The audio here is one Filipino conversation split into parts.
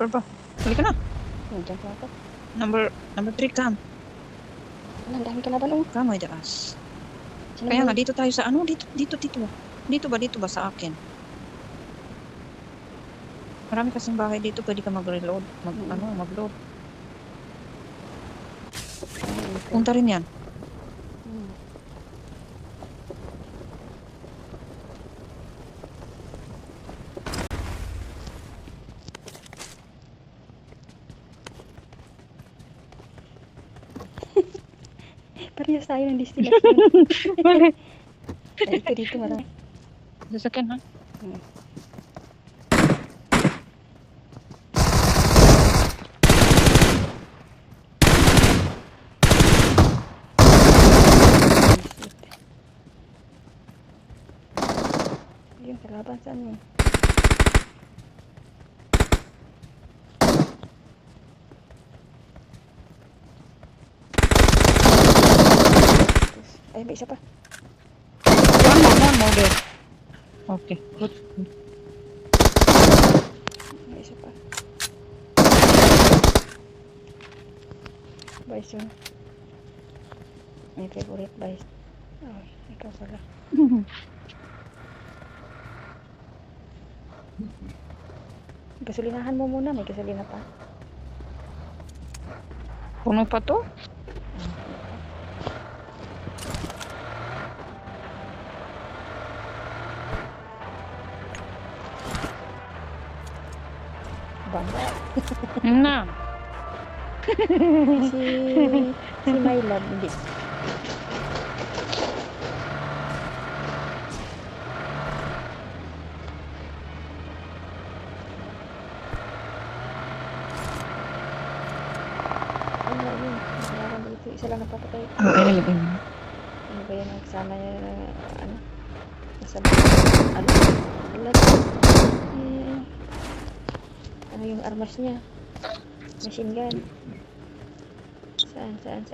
sniper ba? Huli ka na. Nandiyan pa ako. Number 3, come. Ang dami kalaban oh. Come with us. Sino Kaya ba nga, yun? dito tayo sa ano? Dito. Dito ba sa akin? Marami kasing bahay dito. Pwede ka mag-reload. Mag-load. Ay, okay. Punta rin yan. Hmm. Parehas tayo ng destination. Bakit? Ay, ito dito marami. Sasakyan ha? Yung kalaban saan mo? Ay, may isa pa. One more there. Okay, good. May isa pa. Bison. My favorite bison. Oh, ikaw pala. Gasolinahan mo muna. May gasolina pa. Puno pa to? Banda. Na. Si My Love, hindi. Ano yun? Nalaman dito. Isa lang napapatay. Ano ba yan ang kasama niya na ano? Nasa ano? Alam. Eh, ano yung armas niya? Machine gun. Saan? Ano?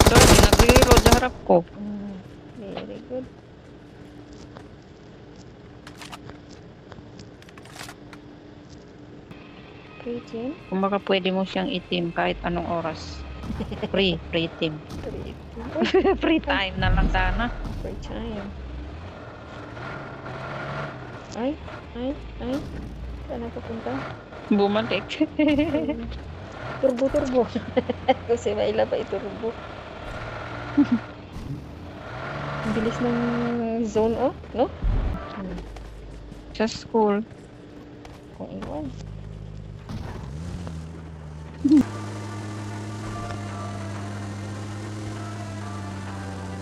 Dami, nag-reload sa harap ko. Very good. Pre-team? Kung baka pwede mo siyang itim kahit anong oras. Free team. Pre-team. Free time na lang sana. Pre-time. Ay. Saan ako punta? Bumalik. Turbo. Kasi maila pa iturbo. Ang bilis ng zone, oh. No? Sa school. Kung iwan.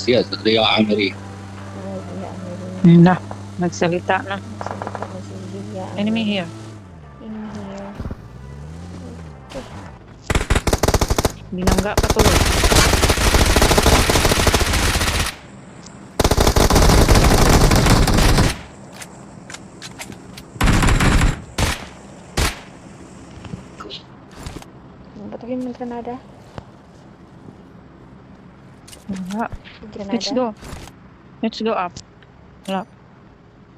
Yes, they are Amiri. Ay, hayaan mo rin. Na, nagsalita na. Salita mo si Lilia. Enemy here. Enemy here. Binangga pa tuloy. Batagin mo ng granada. Wala. Granada. Let's go up. Wala.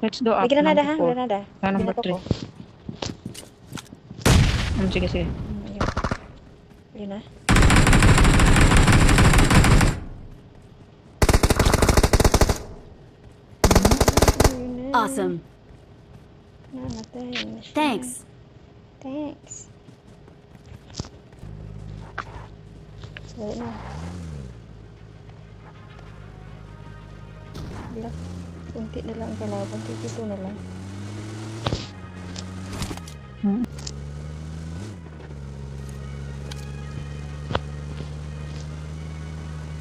Let's go up. May granada ha? Number 4. Granada. Number Binato 3. ko. Sige. Ayun. Ayun na. Ayun na. Awesome. Namatay na siya. Thanks. Wala na. Wala. Kunti na lang kalaban. Ito na lang.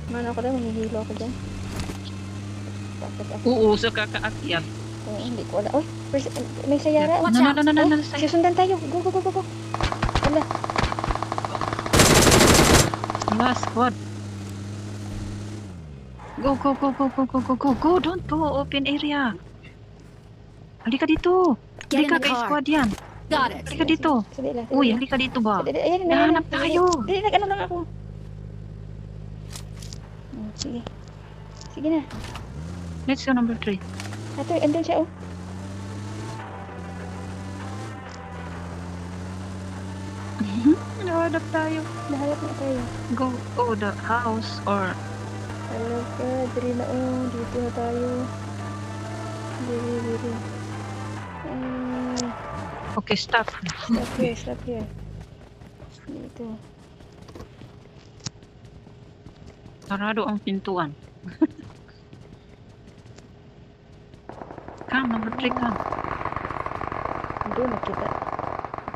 Mana ako daw, mahihilo ako dyan. Bakit ako? Uuso ka kaakyat. Oo, hindi ko wala. Uy, may sayara. Watch out. No. Susundan tayo. Go. Wala. Last squad. Go. Don't go. Open area. Halika dito. Get in Halika the kay car. squad yan. Got it. Halika dito. Sali lang. Uy, halika dito ba? Ayan, Nahanap tayo. Dili, nag-ano lang ako. Sige. Sige na. Let's go number 3. Ito, andun siya, oh. Nahanap tayo. Nahanap na tayo. Go the house or Talaga, dali na, oh. Dito na tayo. Dali. Ay, okay, stop. stop here. Dito. Sarado ang pintuan. Come, number 3, come. Doon, nakita.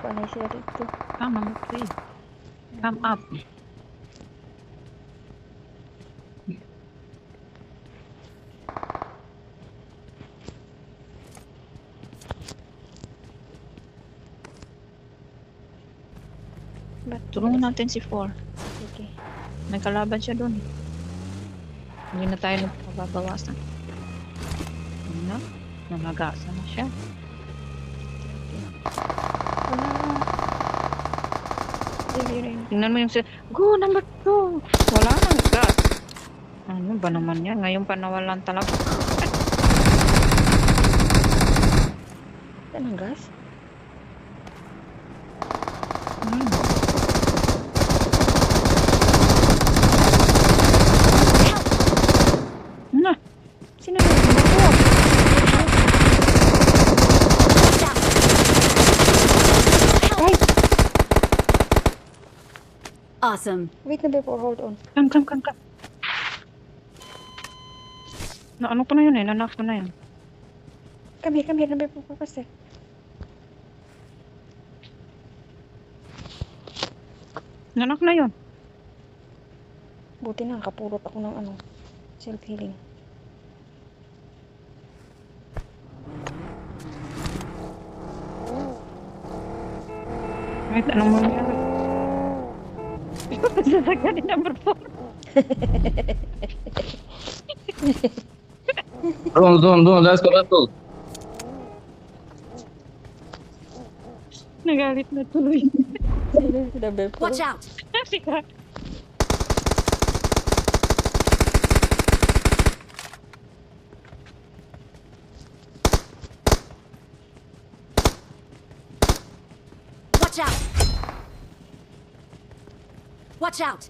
Panay siya dito. Come, number 3. Come up. Ba't? Tulungan natin si 4. Sige. May kalaban siya doon. Hindi na tayo mababawasan. Ano? Namagasa na siya. Wala. Dali. Tingnan mo yung go, number 2. Wala nang gas. Ano ba naman yan? Ngayon pa nawalan talaga. Saan ang gas? Hmm. Na, Sino na? Ako. Ay! Awesome. Wait na ba po? Hold on. come. Na ano ko na yun eh, nanak ko na yun. Come here. Na ba po? Pastor. Nanak na yun. Buti na, kapulot ako ng ano, self-healing. Wait, anong mangyari? Sasagyan ni number 4. Doon, let's go. Nagalit na tuloy. Sino? Number 4? Watch out! Sika. Watch out! Watch out!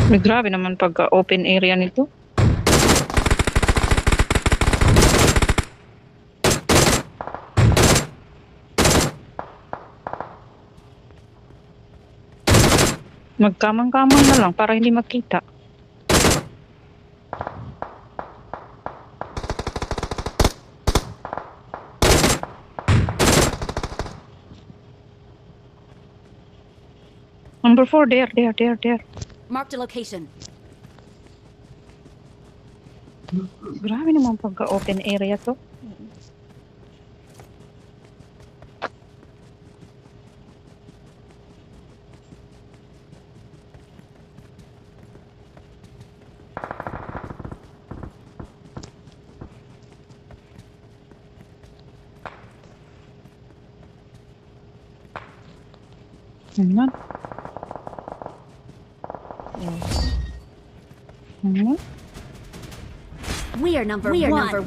May grabe naman pagka open area nito. Magkamang-kamang na lang para hindi makita. Number 4, there. Marked a location. Grabe naman pagka open area to. Ano? Ano? We are number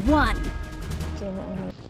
one. Sino ano?